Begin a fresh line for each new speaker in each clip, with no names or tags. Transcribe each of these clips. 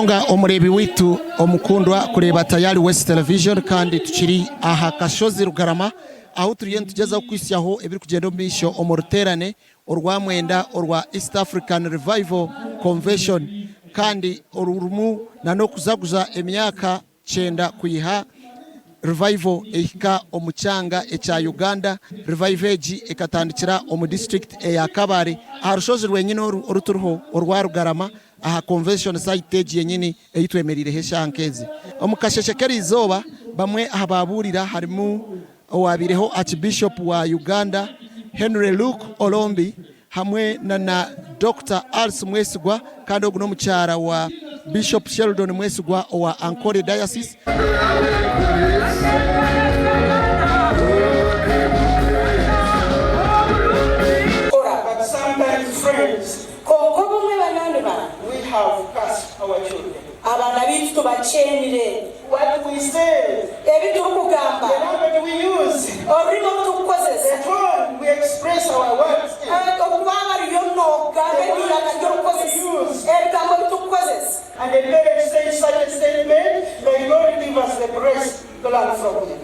munonga omurebi witu omukundwa kureba Tayari West Television kandi tukiri aha Kashozi Rugarama aho turiye tugeza kwisyaho ebiri kugenda Omumaisho Oruterane Orwa mwenda Orwa East African Revival Convention kandi orurumu nano kuzaguza emyaka 9 kuyiha revival ehika omuchanga echa Uganda revival eji ekatandikira omu district ya Kabale arushozi rwenyine oruturuho Orwa Rugarama aha convention site yenyini eyitwemerire heshankezi omukasheshekeri izoba bamwe ababurira harimu owabireho Archbishop wa Uganda Henry Luke Olombi hamwe na Dr. Ars Mwesigwa kandi oguno muchara wa Bishop Sheldon Mwesigwa wa Ankole Diocese.
But sometimes friends, we have cast our children. What we say, the language we use, the tone we express our words in. And the parents say such a statement, may God give us the grace to learn from him.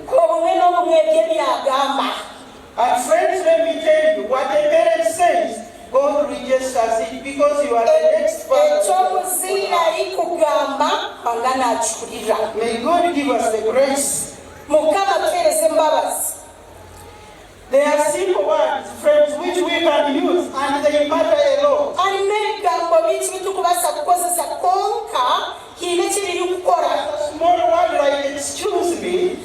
And friends, let me tell you, what the parent says, God registers it because you are the next father. May God give us the grace. They are simple words, friends, which we can use and they matter a lot. A small word like excuse me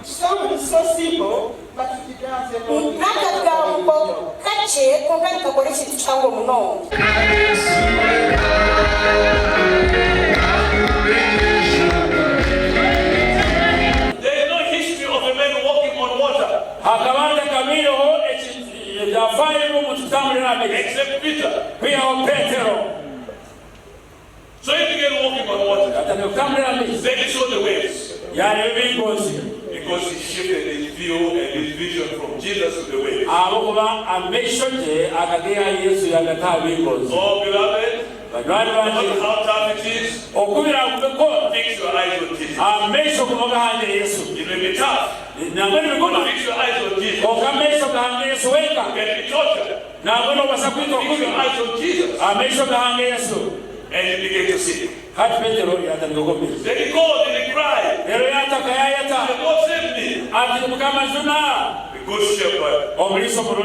sounds so simple, but it does a lot.
There is no history of a man walking on water. Except Peter. So if you get walking on water, then he saw the waves. Because he shifted his view and his vision from Jesus to the waves. Oh, beloved, no matter how tough it is, fix your eyes on Jesus. It may be tough. Fix your eyes on Jesus. You can be tortured. Fix your eyes on Jesus. And he began to see. Then he called and he cried. God save me. The good shepherd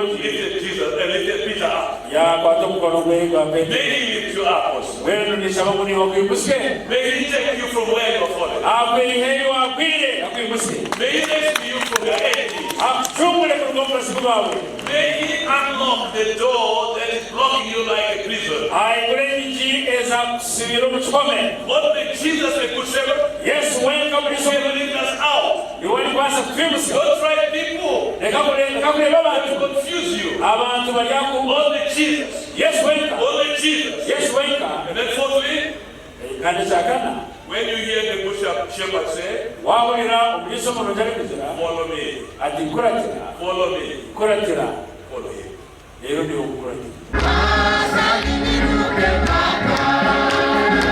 lifted Jesus and lifted Peter up. May he lift you up also. May he take you from where you are falling. May he rescue you from your enemies. May he unlock the door that is blocking you like a prison. What makes Jesus a good shepherd? Yes, welcome to lead us out. Don't try people to confuse you. Only Jesus. Yes, welcome. Only Jesus. Yes, welcome. And then fourthly, when you hear the good shepherd say, follow me. Follow me. Follow him.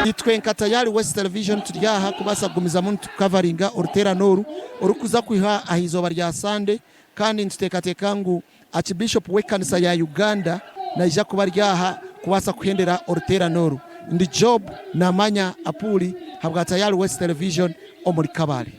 Itwenka Tayari West Television turiyaha kubasa gumiza muntu coveringa Oruterane orukuza kwiha ahizoba rya Sunday kandi ntiteka ngo Archbishop wekanisa ya Uganda na ija kuba ryaha kubasa kuhendera Oruterane ndi job na manya apuli habwa Tayari West Television omuri Kabale.